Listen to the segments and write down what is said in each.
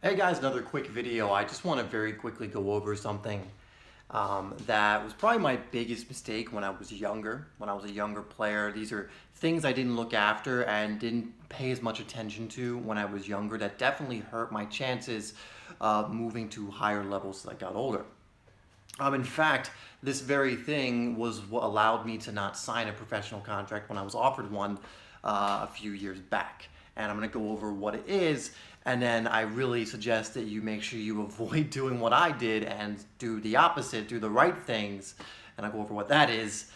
Hey guys, another quick video. I just want to very quickly go over something that was probably my biggest mistake when I was younger, when I was a younger player. These are things I didn't look after and didn't pay as much attention to when I was younger that definitely hurt my chances of moving to higher levels as I got older. In fact, this very thing was what allowed me to not sign a professional contract when I was offered one a few years back. And I'm going to go over what it is, and then I really suggest that you make sure you avoid doing what I did and do the opposite, do the right things, and I'll go over what that is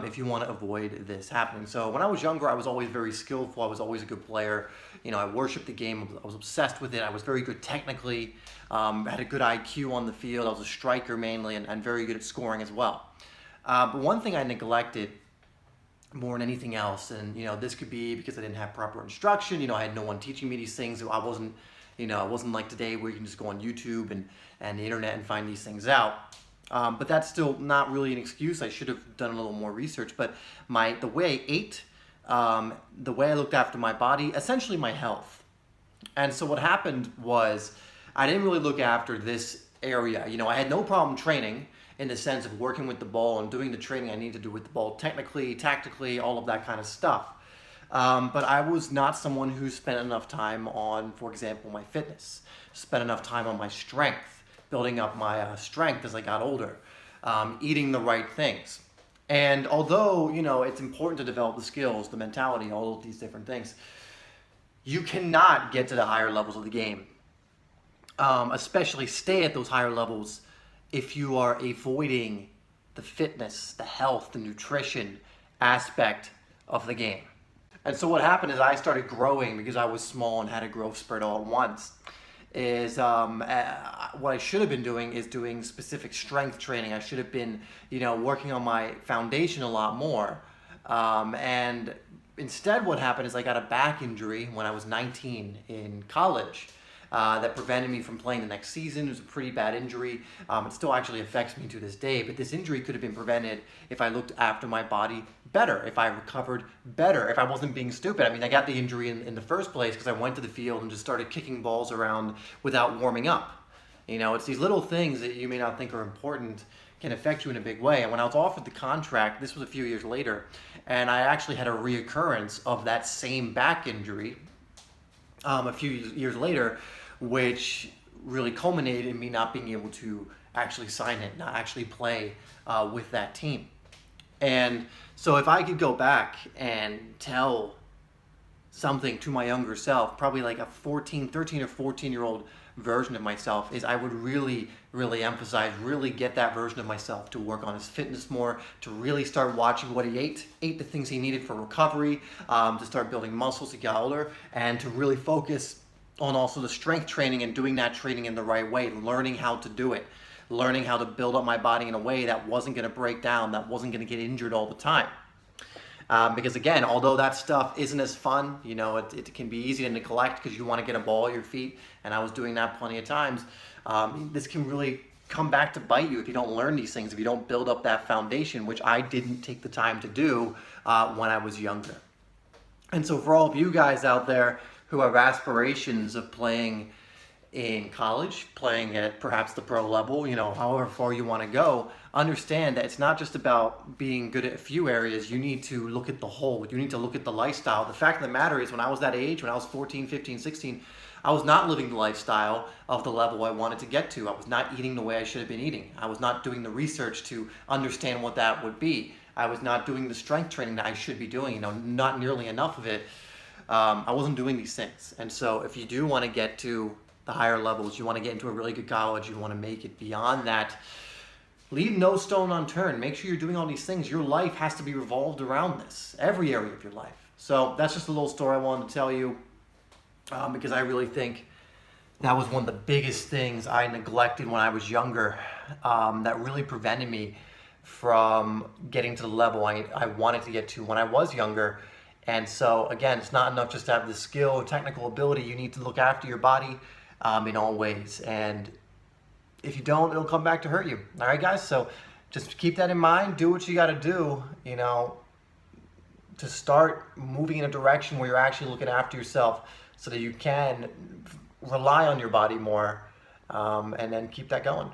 if you want to avoid this happening. So when I was younger, I was always very skillful. I was always a good player. You know, I worshiped the game. I was obsessed with it. I was very good technically. Had a good IQ on the field. I was a striker mainly, and very good at scoring as well. But one thing I neglected more than anything else, and this could be because I didn't have proper instruction. I had no one teaching me these things. I wasn't like today where you can just go on YouTube and the internet and find these things out. But that's still not really an excuse. I should have done a little more research. But the way I ate, the way I looked after my body, essentially my health. And so what happened was I didn't really look after this area. I had no problem training in the sense of working with the ball and doing the training I need to do with the ball technically, tactically, all of that kind of stuff. But I was not someone who spent enough time on, for example, my fitness, spent enough time on my strength, building up my strength as I got older, eating the right things. And although, it's important to develop the skills, the mentality, all of these different things, you cannot get to the higher levels of the game, especially stay at those higher levels if you are avoiding the fitness, the health, the nutrition aspect of the game. And so what happened is I started growing because I was small and had a growth spurt all at once. What I should have been doing is doing specific strength training. I should have been, working on my foundation a lot more. And instead what happened is I got a back injury when I was 19 in college. That prevented me from playing the next season. It was a pretty bad injury. It still actually affects me to this day, but this injury could have been prevented if I looked after my body better, if I recovered better, if I wasn't being stupid. I mean, I got the injury in the first place because I went to the field and just started kicking balls around without warming up. It's these little things that you may not think are important can affect you in a big way. And when I was offered the contract, this was a few years later, and I actually had a reoccurrence of that same back injury a few years later, which really culminated in me not being able to actually sign it, not actually play with that team. And so if I could go back and tell something to my younger self, probably like a 13 or 14-year-old version of myself, is I would really, really emphasize, really get that version of myself to work on his fitness more, to really start watching what he ate the things he needed for recovery, to start building muscles to get older, and to really focus on also the strength training and doing that training in the right way, learning how to do it, learning how to build up my body in a way that wasn't going to break down, that wasn't going to get injured all the time. Because again, although that stuff isn't as fun, it can be easy to neglect because you want to get a ball at your feet, and I was doing that plenty of times. This can really come back to bite you if you don't learn these things, if you don't build up that foundation, which I didn't take the time to do when I was younger. And so for all of you guys out there who have aspirations of playing in college, playing at perhaps the pro level, however far you want to go, understand that it's not just about being good at a few areas. You need to look at the whole. You need to look at the lifestyle. The fact of the matter is when I was that age, when I was 14, 15, 16, I was not living the lifestyle of the level I wanted to get to. I was not eating the way I should have been eating. I was not doing the research to understand what that would be. I was not doing the strength training that I should be doing, not nearly enough of it. I wasn't doing these things. And so if you do want to get to the higher levels, you want to get into a really good college, you want to make it beyond that, leave no stone unturned. Make sure you're doing all these things. Your life has to be revolved around this, every area of your life. So that's just a little story I wanted to tell you because I really think that was one of the biggest things I neglected when I was younger that really prevented me from getting to the level I wanted to get to when I was younger. And so again, it's not enough just to have the skill or technical ability. You need to look after your body in all ways. And if you don't, it'll come back to hurt you. All right, guys? So just keep that in mind. Do what you got to do, to start moving in a direction where you're actually looking after yourself so that you can rely on your body more, and then keep that going.